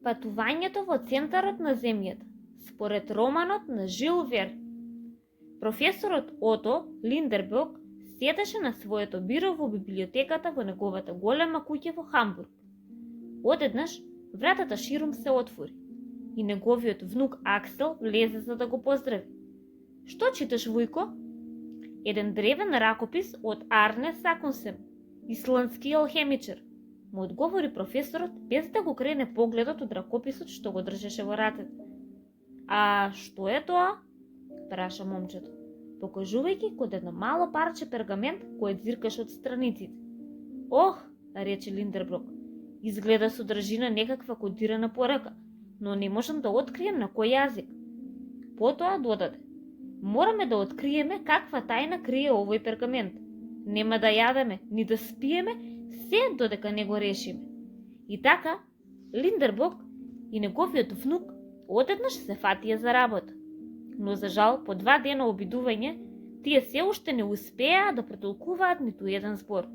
Патувањето во центарот на земјата, според романот на Жил Верн. Професорот Ото Линдерберг седеше на своето биро во библиотеката во неговата голема куќа во Хамбург. Одеднаш вратата ширум се отвори и неговиот внук Аксел влезе за да го поздрави. Што читаш, вујко? Еден древен ракопис од Арне Сакунсен, исландски алхемичар, му одговори професорот без да го крене погледот од ракописот што го држеше во рацете. А што е тоа? Праша момчето, покажувајќи код едно мало парче пергамент кое ѕиркаше од страниците. Ох, рече Линдерберг, изгледа содржина некаква кодирана порака, но не можам да открием на кој јазик. Потоа додаде: мораме да откриеме каква тајна крие овој пергамент. Нема да јадеме, ни да спиеме, се додека не го решиме. И така, Линдерберг и неговиот внук одеднаш се фатија за работа. Но за жал, по 2 дена обидување, тие се уште не успеа да претолкуваат ниту еден збор.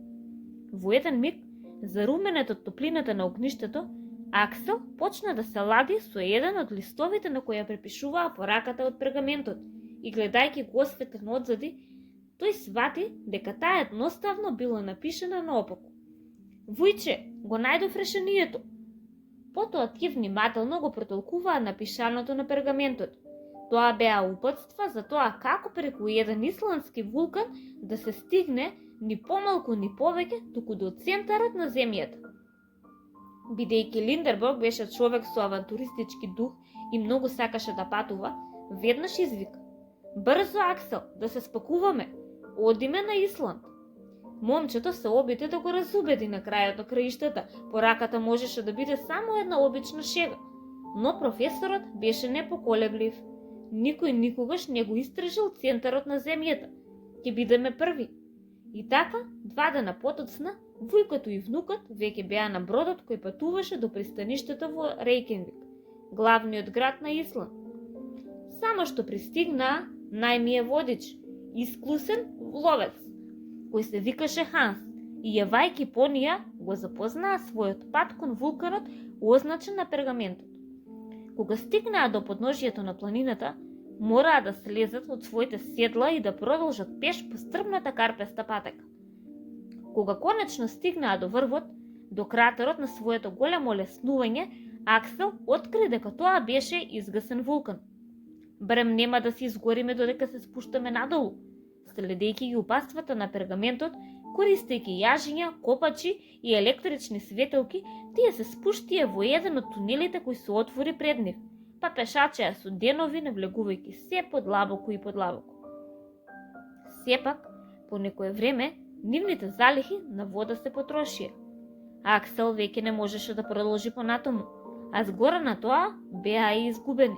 Во еден миг, заруменет од топлината на огништето, Аксел почна да се лади со еден од листовите на која препишуваа пораката од пергаментот и гледајќи го осветлен одзади, тој свати дека таа едноставно било напишана наопаку. Вујче, го најдов решението. Потоа тие внимателно го протолкуваа напишаното на пергаментот. Тоа беа упатства за тоа како преку еден исландски вулкан да се стигне ни помалку ни повеќе туку до центарот на земјата. Бидејќи Линдерберг беше човек со авантуристички дух и многу сакаше да патува, веднаш извика: брзо, Аксел, да се спакуваме, одиме на Исланд. Момчето се обиде да го разубеди на крајот на краиштата, пораката можеше да биде само една обична шега, но професорот беше непоколеблив. Никој никогаш не го истражил центарот на земјата. Ќе бидеме први. И така, 2 дена потоцна, вујкото и внукот веќе беа на бродот кој патуваше до пристаништето во Рејкјавик, главниот град на Исланд. Само што пристигнаа најмије водич, исклусен ловец, кој се викаше Ханс, и јавајќи по неа го запознаа својот пат кон вулканот означен на пергаментот. Кога стигнаа до подножието на планината, мораа да слезат од своите седла и да продолжат пеш по стрмната карпеста патека. Кога конечно стигнаа до врвот, до кратерот на своето големо леснување, Аксел откри дека тоа беше изгасен вулкан. Барем нема да се изгориме додека се спуштаме надолу, следејќи ги упатствата на пергаментот, користејќи јажиња, копачи и електрични светелки, тие се спуштија во еден од тунелите кои се отвори пред нив, па пешачеа со денови навлегувајќи се подлабоко и подлабоко. Сепак, по некое време, нивните залихи на вода се потрошија. Аксел веќе не можеше да продолжи понатаму, а згора на тоа беа и изгубени.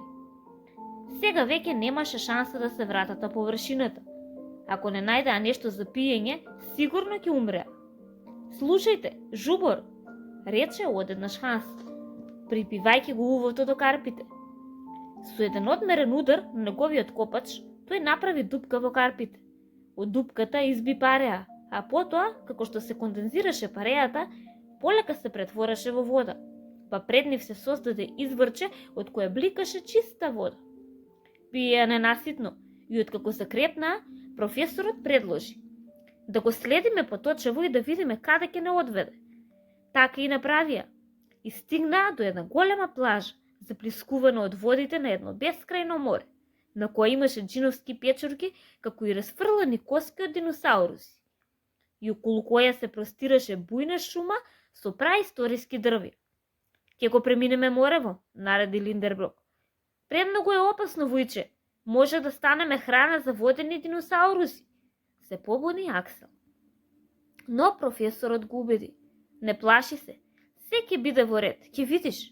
Сега веќе немаше шанса да се вратат на површината. Ако не најдеа нешто за пиење, сигурно ќе умреа. Слушајте, жубор, рече одеднаш Ханс, припивајќи го увото до карпите. Со еден одмерен удар на неговиот копач, тој направи дупка во карпите. Од дупката изби пареа, а потоа, како што се кондензираше пареата, полека се претвореше во вода, па пред нив се создаде изврче од кое бликаше чиста вода. Пиеа ненаситно и откако се крепнаа, професорот предложи да го следиме поточево и да видиме каде ќе не одведе. Така и направија и стигнаа до една голема плажа, заплискувана од водите на едно бескрајно море, на која имаше джиновски печурки, како и расфрлани коски од диносауруси, и околу која се простираше бујна шума со праисториски дрви. Ќе го преминеме морево, нареди Линдерберг. Премногу е опасно, вујче, може да станеме храна за водени диносауруси, се побуни Аксел. Но професорот го убеди: не плаши се, се ќе биде во ред, ќе видиш.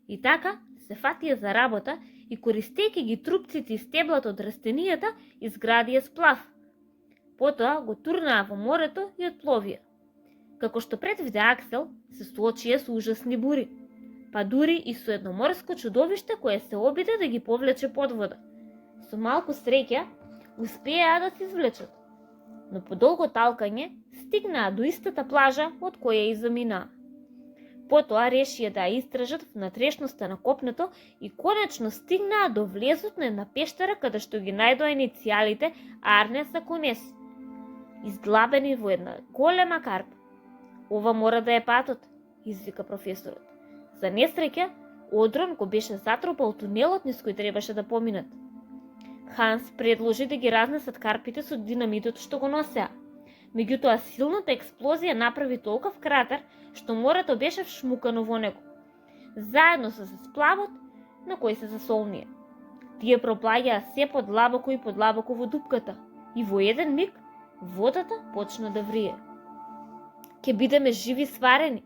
И така се фатија за работа и користејќи ги трупците и стеблата од растенијата, изградија сплав. Потоа го турнаа во морето и отпловија. Како што предвиде Аксел, се соочија со ужасни бури, па дури и со едно морско чудовиште кое се обиде да ги повлече под вода. Со малку среќа успеаа да се извлечат, но по долго талкање стигнаа до истата плажа од која и заминаа. Потоа решија да ја истражат внатрешноста на копнето и конечно стигнаа до влезот на една пештера каде што ги најдоа иницијалите Арнес Аконес, изглабени во една голема карпа. Ова мора да е патот, извика професорот. За несреќа, Одрон го беше затропал тунелот низ кој требаше да поминат. Ханс предложи да ги разнесат карпите со динамитот што го носеа. Меѓутоа силната експлозија направи толков кратер што морето беше вшмукано во него, заедно со сплавот на кој се засолнија. Тие проплаѓаа се подлабоко и подлабоко во дупката и во еден миг водата почна да врие. Ке бидеме живи сварени,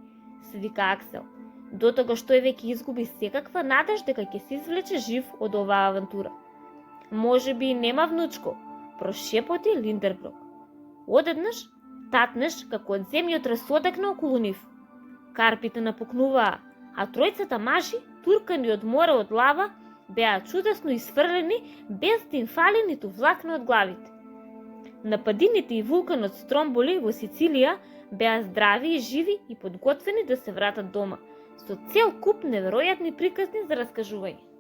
се вика Аксел, до тога што е веќе изгуби секаква надеж дека ќе се извлече жив од оваа авантура. Може би и нема внучко, прошепоти Линдерброк. Одеднаш, татнеш како од земјотрес одекна околу нив. Карпите напукнуваа, а тројцата мажи, туркани од море од лава, беа чудесно изфрлени без да им фали ниту влакна од главите. Нападините и вулканот Стромболи во Сицилија беа здрави и живи и подготвени да се вратат дома, со цел куп неверојатни приказни за раскажување.